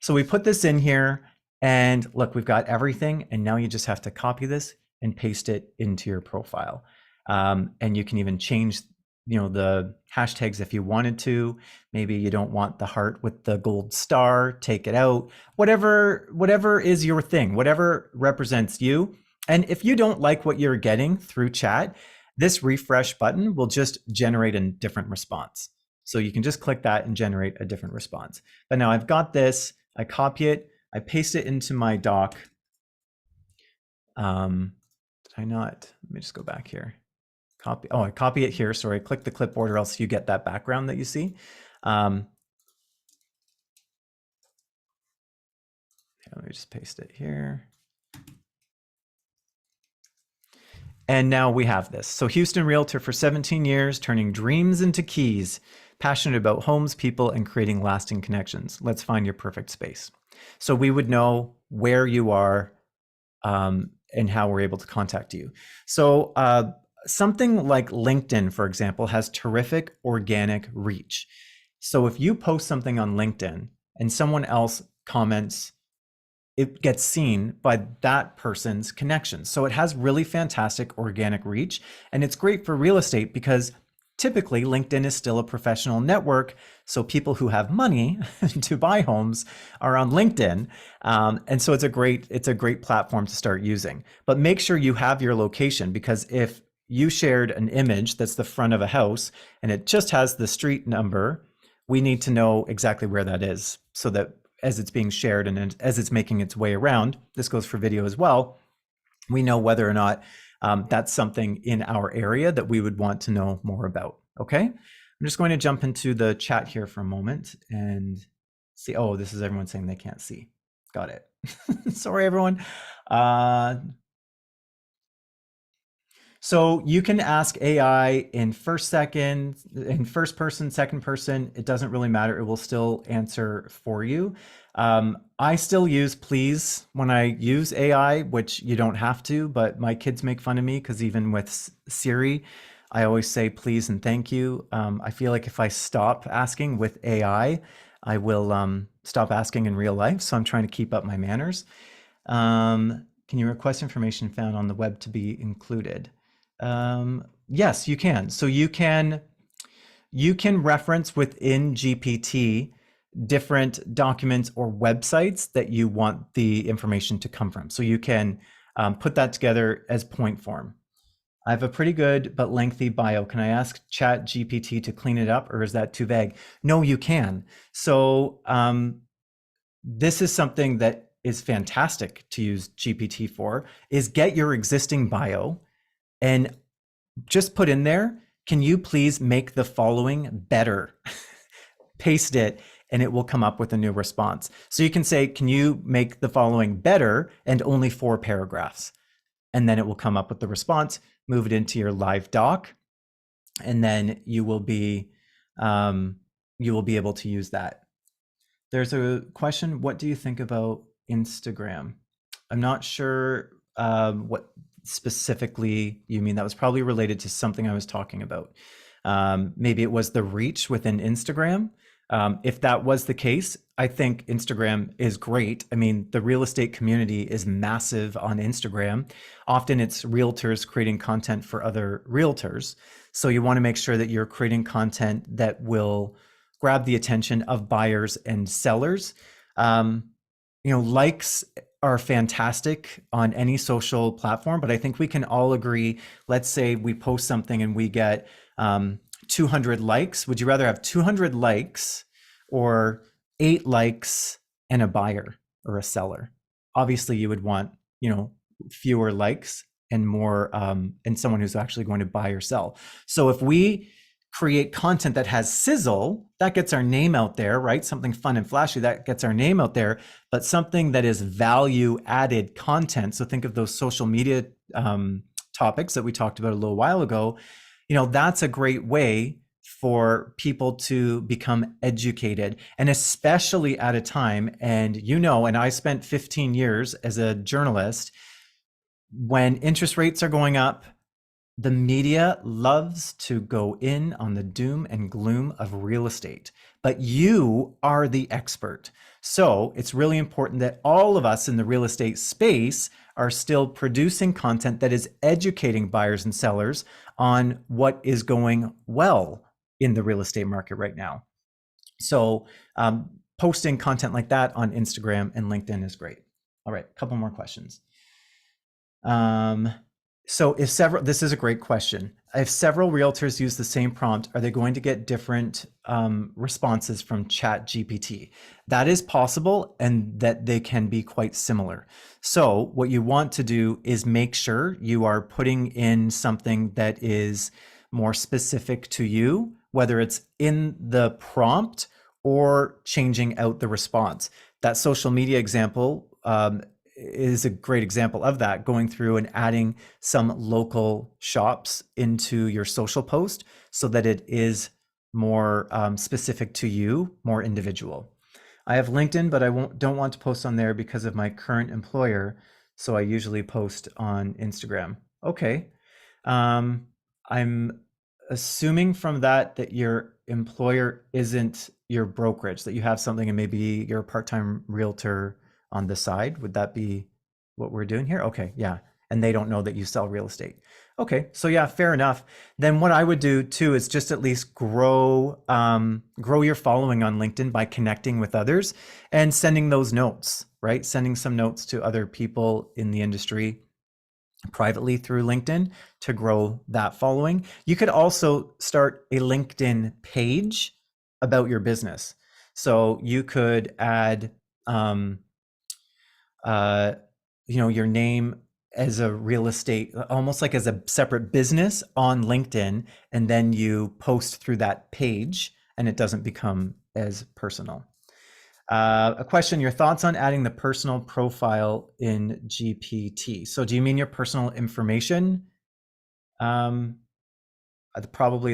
So we put this in here and look, we've got everything. And now you just have to copy this and paste it into your profile. And you can even change, the hashtags if you wanted to. Maybe you don't want the heart with the gold star, take it out. Whatever is your thing, whatever represents you. And if you don't like what you're getting through chat, this refresh button will just generate a different response. So you can just click that and generate a different response. But now I've got this, I copy it, I paste it into my doc. Did I not? Let me just go back here. Copy. Oh, I copy it here. Sorry, click the clipboard or else you get that background that you see. Let me just paste it here. And now we have this. So Houston Realtor for 17 years, turning dreams into keys, passionate about homes, people, and creating lasting connections. Let's find your perfect space. So we would know where you are and how we're able to contact you. So something like LinkedIn, for example, has terrific organic reach. So if you post something on LinkedIn and someone else comments, it gets seen by that person's connections. So it has really fantastic organic reach. And it's great for real estate because typically LinkedIn is still a professional network. So people who have money to buy homes are on LinkedIn. And so it's a great platform to start using. But make sure you have your location, because if you shared an image that's the front of a house and it just has the street number, we need to know exactly where that is, so that as it's being shared and as it's making its way around, this goes for video as well, we know whether or not that's something in our area that we would want to know more about. Okay, I'm just going to jump into the chat here for a moment and see. Oh, this is everyone saying they can't see. Got it. Sorry, everyone. So you can ask AI in first person, second person. It doesn't really matter. It will still answer for you. I still use please when I use AI, which you don't have to, but my kids make fun of me because even with Siri, I always say please and thank you. I feel like if I stop asking with AI, I will stop asking in real life. So I'm trying to keep up my manners. Can you request information found on the web to be included? Yes, you can. So you can reference within GPT different documents or websites that you want the information to come from. So you can put that together as point form. I have a pretty good but lengthy bio. Can I ask Chat GPT to clean it up, or is that too vague? No, you can. So this is something that is fantastic to use GPT for, is get your existing bio and just put in there, can you please make the following better? Paste it, and it will come up with a new response. So you can say, can you make the following better, and only 4 paragraphs? And then it will come up with the response, move it into your live doc, and then you will be able to use that. There's a question, what do you think about Instagram? I'm not sure what specifically you mean. That was probably related to something I was talking about. Maybe it was the reach within Instagram. If that was the case, I think Instagram is great. I mean, the real estate community is massive on Instagram. Often it's realtors creating content for other realtors. So you want to make sure that you're creating content that will grab the attention of buyers and sellers. Likes are fantastic on any social platform, but I think we can all agree, let's say we post something and we get 200 likes. Would you rather have 200 likes or 8 likes and a buyer or a seller? Obviously you would want, fewer likes and more, and someone who's actually going to buy or sell. So if we create content that has sizzle, that gets our name out there, right? Something fun and flashy, that gets our name out there, but something that is value added content. So think of those social media topics that we talked about a little while ago. That's a great way for people to become educated, and especially at a time, and I spent 15 years as a journalist, when interest rates are going up, The media loves to go in on the doom and gloom of real estate, but you are the expert. So it's really important that all of us in the real estate space are still producing content that is educating buyers and sellers on what is going well in the real estate market right now. So posting content like that on Instagram and LinkedIn is great. All right, a couple more questions. So this is a great question. If several realtors use the same prompt, are they going to get different responses from Chat GPT? That is possible, and that they can be quite similar. So what you want to do is make sure you are putting in something that is more specific to you, whether it's in the prompt or changing out the response. That social media example is a great example of that, going through and adding some local shops into your social post so that it is more specific to you, more individual. I have LinkedIn, but I don't want to post on there because of my current employer, so I usually post on Instagram. Okay. I'm assuming from that your employer isn't your brokerage, that you have something and maybe you're a part-time realtor on the side. Would that be what we're doing here? Okay, yeah. And they don't know that you sell real estate. Okay, so yeah, fair enough. Then what I would do too is just at least grow your following on LinkedIn by connecting with others and sending those notes, right? Sending some notes to other people in the industry privately through LinkedIn to grow that following. You could also start a LinkedIn page about your business. So you could add your name as a real estate, almost like as a separate business on LinkedIn, and then you post through that page and it doesn't become as personal. A question, your thoughts on adding the personal profile in GPT? So do you mean your personal information? Probably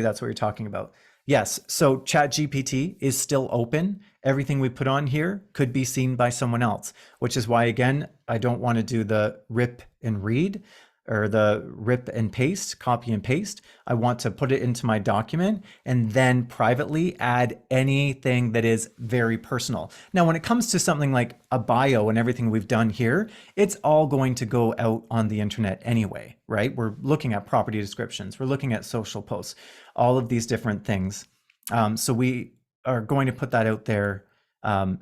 that's what you're talking about. Yes, so ChatGPT is still open. Everything we put on here could be seen by someone else, which is why, again, I don't want to do the rip and read or the rip and paste, copy and paste. I want to put it into my document and then privately add anything that is very personal. Now, when it comes to something like a bio and everything we've done here, it's all going to go out on the internet anyway, right? We're looking at property descriptions, we're looking at social posts, all of these different things. So we are going to put that out there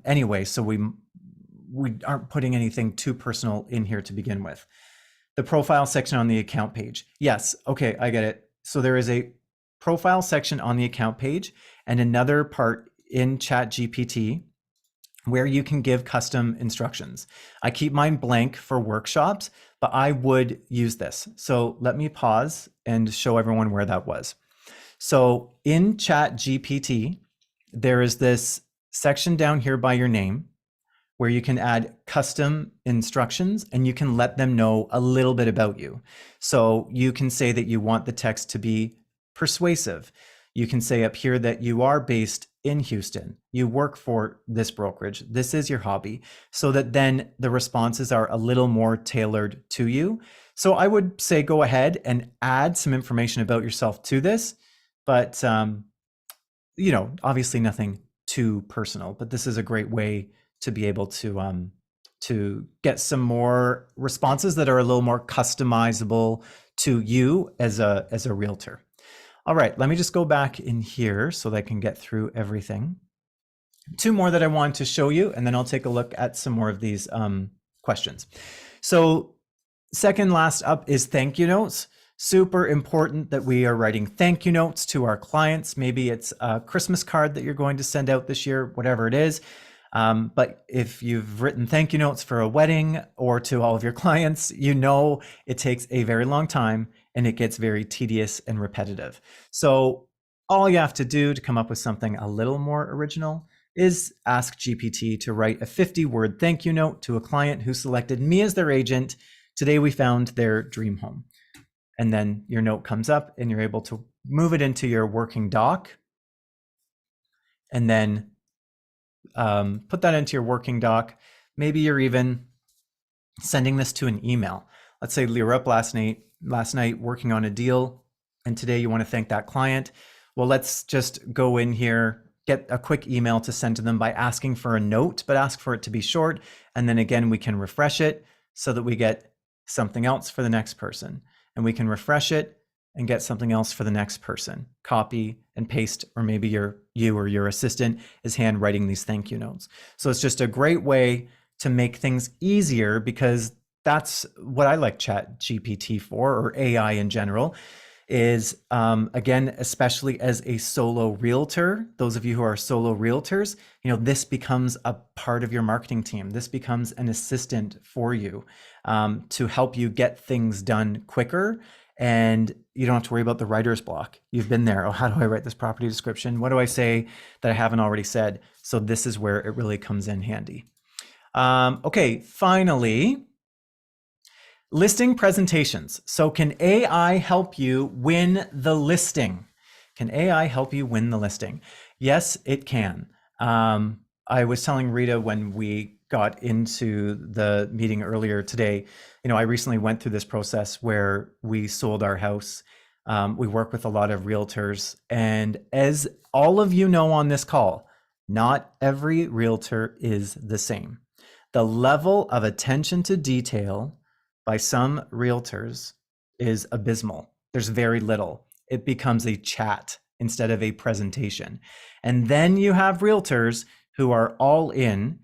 anyway. So we aren't putting anything too personal in here to begin with. The profile section on the account page. Yes, okay, I get it. So there is a profile section on the account page and another part in ChatGPT where you can give custom instructions. I keep mine blank for workshops, but I would use this. So let me pause and show everyone where that was. So in ChatGPT, there is this section down here by your name where you can add custom instructions and you can let them know a little bit about you. So you can say that you want the text to be persuasive. You can say up here that you are based in Houston, you work for this brokerage, this is your hobby, so that then the responses are a little more tailored to you. So I would say go ahead and add some information about yourself to this, but obviously nothing too personal, but this is a great way to be able to get some more responses that are a little more customizable to you as a realtor. All right, let me just go back in here so that I can get through everything. Two more that I want to show you, and then I'll take a look at some more of these questions. So second last up is thank you notes. Super important that we are writing thank you notes to our clients. Maybe it's a Christmas card that you're going to send out this year, whatever it is. But if you've written thank you notes for a wedding or to all of your clients, it takes a very long time and it gets very tedious and repetitive. So all you have to do to come up with something a little more original is ask GPT to write a 50-word thank you note to a client who selected me as their agent. Today we found their dream home. And then your note comes up and you're able to move it into your working doc and then put that into your working doc. Maybe you're even sending this to an email. Let's say Lirup last night last night working on a deal, and today you want to thank that client. Well, let's just go in here, get a quick email to send to them by asking for a note, but ask for it to be short. And then again, we can refresh it so that we get something else for the next person. And we can refresh it and get something else for the next person. Copy and paste, or maybe you or your assistant is handwriting these thank you notes. So it's just a great way to make things easier, because that's what I like Chat GPT for, or AI in general, is again, especially as a solo realtor, those of you who are solo realtors, this becomes a part of your marketing team. This becomes an assistant for you to help you get things done quicker. And you don't have to worry about the writer's block. You've been there. Oh, how do I write this property description? What do I say that I haven't already said? So this is where it really comes in handy. Okay, finally, listing presentations. So can AI help you win the listing? Can AI help you win the listing? Yes, it can. I was telling Rita when we got into the meeting earlier today, I recently went through this process where we sold our house. We work with a lot of realtors, and as all of you know on this call, not every realtor is the same. The level of attention to detail by some realtors is abysmal. There's very little. It becomes a chat instead of a presentation. And then you have realtors who are all in.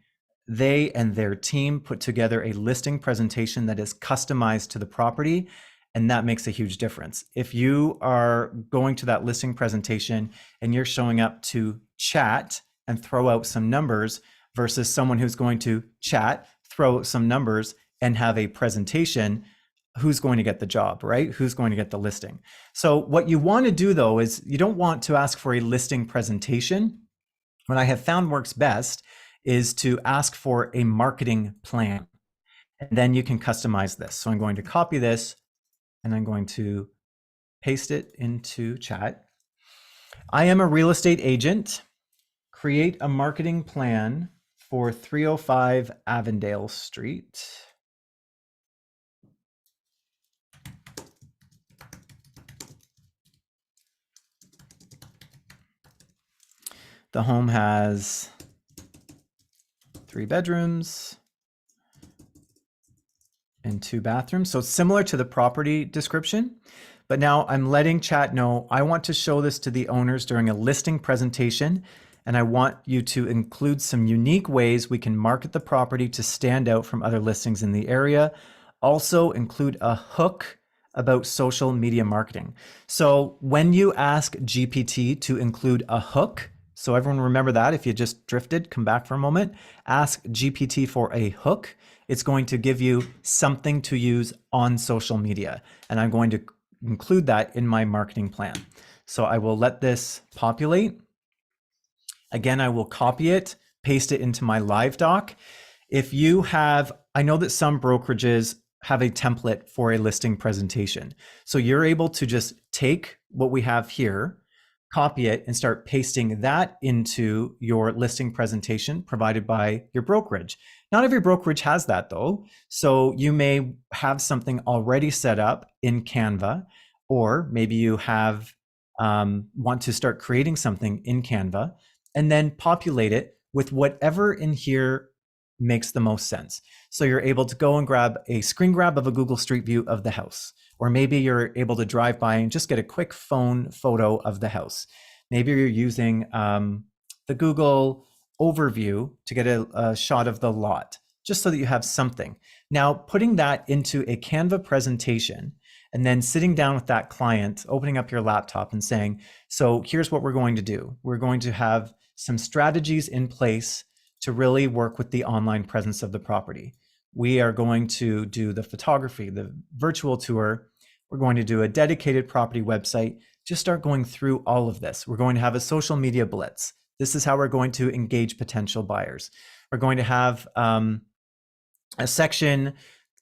They and their team put together a listing presentation that is customized to the property, and that makes a huge difference. If you are going to that listing presentation and you're showing up to chat and throw out some numbers versus someone who's going to chat, throw out some numbers, and have a presentation, who's going to get the job, right? Who's going to get the listing? So what you want to do though is you don't want to ask for a listing presentation. What I have found works best is to ask for a marketing plan. And then you can customize this. So I'm going to copy this and I'm going to paste it into chat. I am a real estate agent. Create a marketing plan for 305 Avondale Street. The home has 3 bedrooms and 2 bathrooms. So it's similar to the property description, but now I'm letting chat know I want to show this to the owners during a listing presentation, and I want you to include some unique ways we can market the property to stand out from other listings in the area. Also include a hook about social media marketing. So when you ask GPT to include a hook, so everyone remember that. If you just drifted, come back for a moment. Ask GPT for a hook. It's going to give you something to use on social media. And I'm going to include that in my marketing plan. So I will let this populate. Again, I will copy it, paste it into my live doc. If you have, I know that some brokerages have a template for a listing presentation. So you're able to just take what we have here, copy it, and start pasting that into your listing presentation provided by your brokerage. Not every brokerage has that though. So you may have something already set up in Canva, or maybe you have want to start creating something in Canva and then populate it with whatever in here makes the most sense. So you're able to go and grab a screen grab of a Google Street View of the house. Or maybe you're able to drive by and just get a quick phone photo of the house. Maybe you're using the Google overview to get a shot of the lot, just so that you have something. Now, putting that into a Canva presentation and then sitting down with that client, opening up your laptop and saying, so here's what we're going to do. We're going to have some strategies in place to really work with the online presence of the property. We are going to do the photography, the virtual tour. We're going to do a dedicated property website. Just start going through all of this. We're going to have a social media blitz. This is how we're going to engage potential buyers. We're going to have a section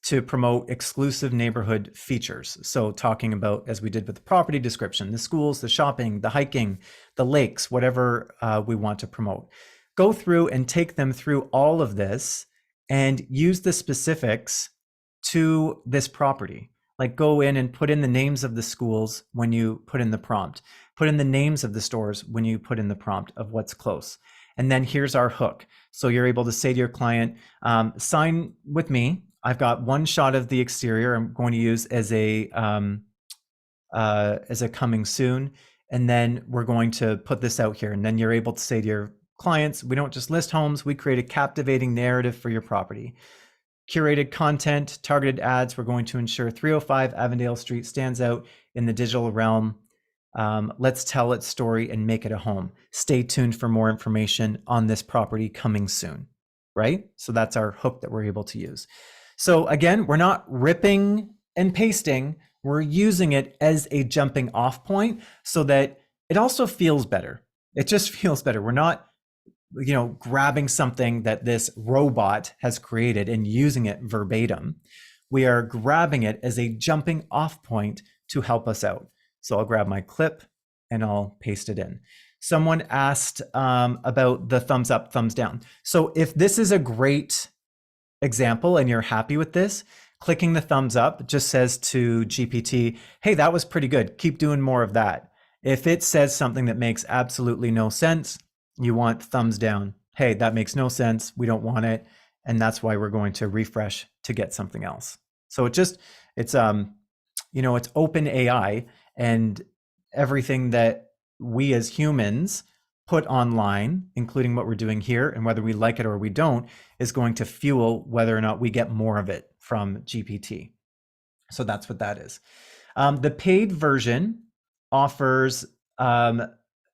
to promote exclusive neighborhood features. So talking about, as we did with the property description, the schools, the shopping, the hiking, the lakes, whatever we want to promote. Go through and take them through all of this and use the specifics to this property. Like go in and put in the names of the schools when you put in the prompt. Put in the names of the stores when you put in the prompt of what's close. And then here's our hook. So you're able to say to your client, sign with me. I've got one shot of the exterior I'm going to use as a coming soon. And then we're going to put this out here. And then you're able to say to your clients, we don't just list homes, we create a captivating narrative for your property. Curated content, targeted ads. We're going to ensure 305 Avondale Street stands out in the digital realm. Let's tell its story and make it a home. Stay tuned for more information on this property coming soon, right? So that's our hook that we're able to use. So again, we're not ripping and pasting, we're using it as a jumping off point so that it also feels better. It just feels better. We're not grabbing something that this robot has created and using it verbatim. We are grabbing it as a jumping off point to help us out. So I'll grab my clip and I'll paste it in. Someone asked about the thumbs up, thumbs down. So if this is a great example and you're happy with this, clicking the thumbs up just says to GPT, hey, that was pretty good. Keep doing more of that. If it says something that makes absolutely no sense, you want thumbs down. Hey, that makes no sense. We don't want it. And that's why we're going to refresh to get something else. So it's open AI, and everything that we as humans put online, including what we're doing here and whether we like it or we don't, is going to fuel whether or not we get more of it from GPT. So that's what that is. The paid version offers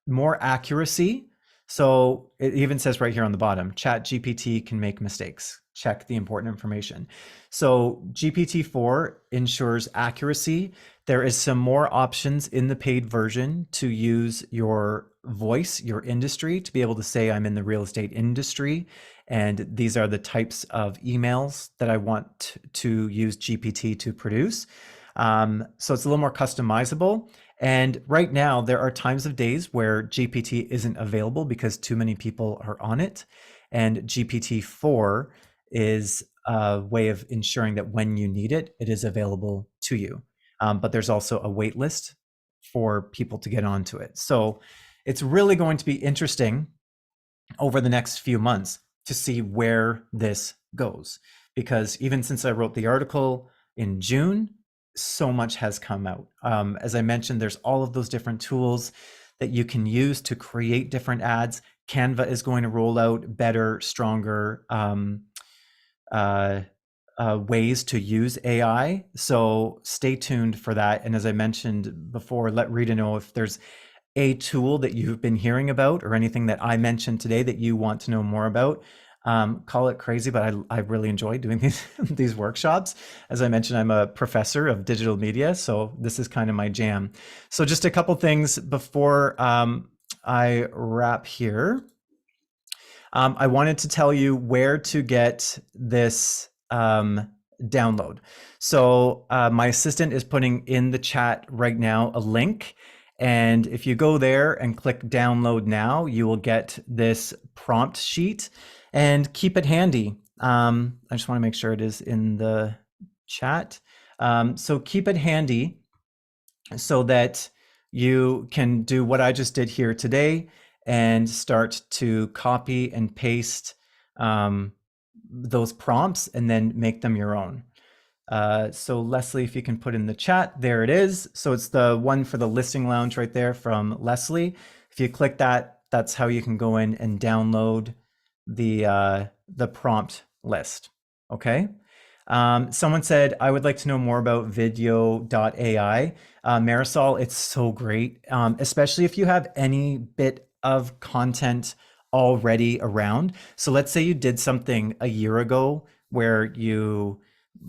more accuracy. So it even says right here on the bottom, Chat GPT can make mistakes. Check the important information. So GPT-4 ensures accuracy. There is some more options in the paid version to use your voice, your industry, to be able to say, I'm in the real estate industry, and these are the types of emails that I want to use GPT to produce. So it's a little more customizable. And right now, there are times of days where GPT isn't available because too many people are on it. And GPT-4 is a way of ensuring that when you need it, it is available to you. But there's also a wait list for people to get onto it. So it's really going to be interesting over the next few months to see where this goes. Because even since I wrote the article in June, so much has come out. As I mentioned, there's all of those different tools that you can use to create different ads. Canva is going to roll out better, stronger ways to use AI. So stay tuned for that. And as I mentioned before, let Rita know if there's a tool that you've been hearing about or anything that I mentioned today that you want to know more about. Call it crazy, but I really enjoy doing these workshops. As I mentioned, I'm a professor of digital media, so this is kind of my jam. So just a couple things before I wrap here. I wanted to tell you where to get this download. So my assistant is putting in the chat right now a link. And if you go there and click download now, you will get this prompt sheet. And keep it handy. I just want to make sure it is in the chat. So keep it handy so that you can do what I just did here today and start to copy and paste those prompts and then make them your own. So Leslie, if you can put in the chat, there it is. So it's the one for the listing lounge right there from Leslie. If you click that, that's how you can go in and download the prompt list. Okay. Someone said, I would like to know more about video.ai. Marisol, it's so great, especially if you have any bit of content already around. So let's say you did something a year ago where you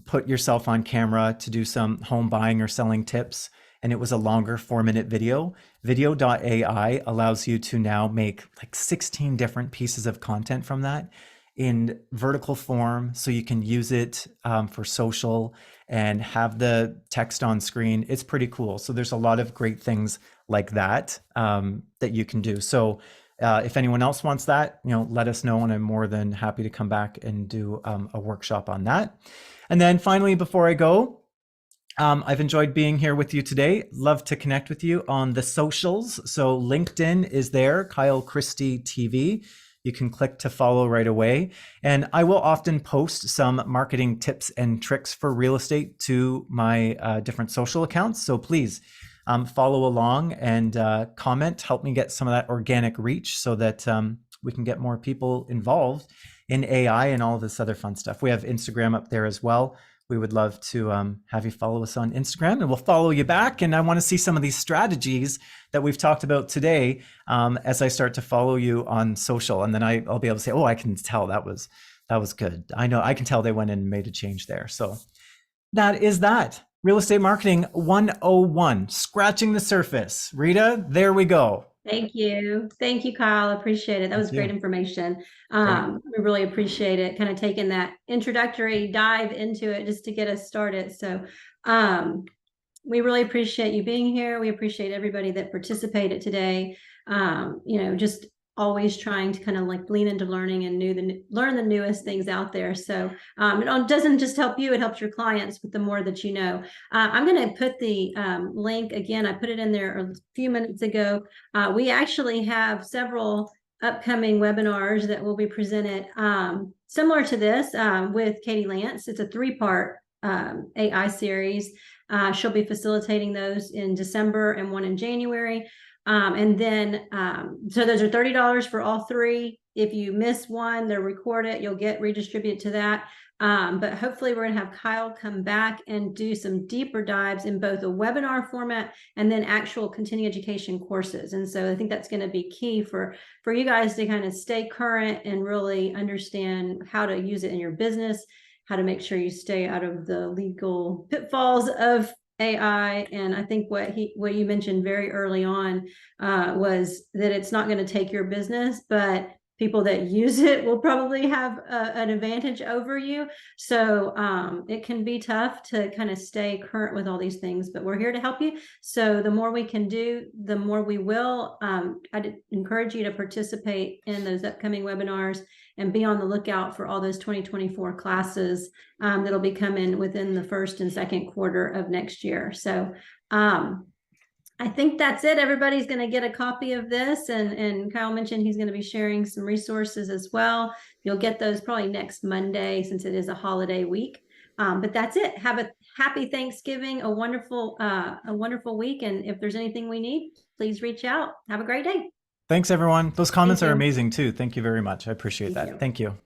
put yourself on camera to do some home buying or selling tips, and it was a longer 4-minute video. Video.ai allows you to now make like 16 different pieces of content from that in vertical form, so you can use it for social and have the text on screen. It's pretty cool. So there's a lot of great things like that that you can do. So if anyone else wants that, let us know, and I'm more than happy to come back and do a workshop on that. And then finally, before I go, I've enjoyed being here with you today. Love to connect with you on the socials. So LinkedIn is there, Kyle Christie TV. You can click to follow right away. And I will often post some marketing tips and tricks for real estate to my different social accounts. So please follow along and comment. Help me get some of that organic reach so that we can get more people involved in AI and all of this other fun stuff. We have Instagram up there as well. We would love to have you follow us on Instagram, and we'll follow you back. And I want to see some of these strategies that we've talked about today as I start to follow you on social. And then I'll be able to say, oh, I can tell that was good. I know I can tell they went in and made a change there. So that is that. Real Estate Marketing 101, scratching the surface. Rita, there we go. Thank you. Thank you, Kyle. Appreciate it. That was great information. We really appreciate it, kind of taking that introductory dive into it just to get us started. So we really appreciate you being here. We appreciate everybody that participated today. Just always trying to kind of like lean into learning and learn the newest things out there. So it doesn't just help you, it helps your clients, but the more that you know. I'm going to put the link again. I put it in there a few minutes ago. We actually have several upcoming webinars that will be presented similar to this with Katie Lance. It's a 3-part AI series. She'll be facilitating those in December and one in January. And then, so those are $30 for all 3. If you miss one, they're recorded, you'll get redistributed to that. But hopefully we're going to have Kyle come back and do some deeper dives in both a webinar format and then actual continuing education courses. And so I think that's going to be key for you guys to kind of stay current and really understand how to use it in your business, how to make sure you stay out of the legal pitfalls of AI. And I think what you mentioned very early on was that it's not going to take your business, but people that use it will probably have an advantage over you. So it can be tough to kind of stay current with all these things, but we're here to help you. So the more we can do, the more we will. I'd encourage you to participate in those upcoming webinars and be on the lookout for all those 2024 classes that'll be coming within the first and second quarter of next year. So I think that's it. Everybody's going to get a copy of this. And Kyle mentioned he's going to be sharing some resources as well. You'll get those probably next Monday since it is a holiday week. But that's it. Have a happy Thanksgiving, a wonderful week. And if there's anything we need, please reach out. Have a great day. Thanks, everyone. Those comments are amazing too. Thank you very much. I appreciate that. Thank you.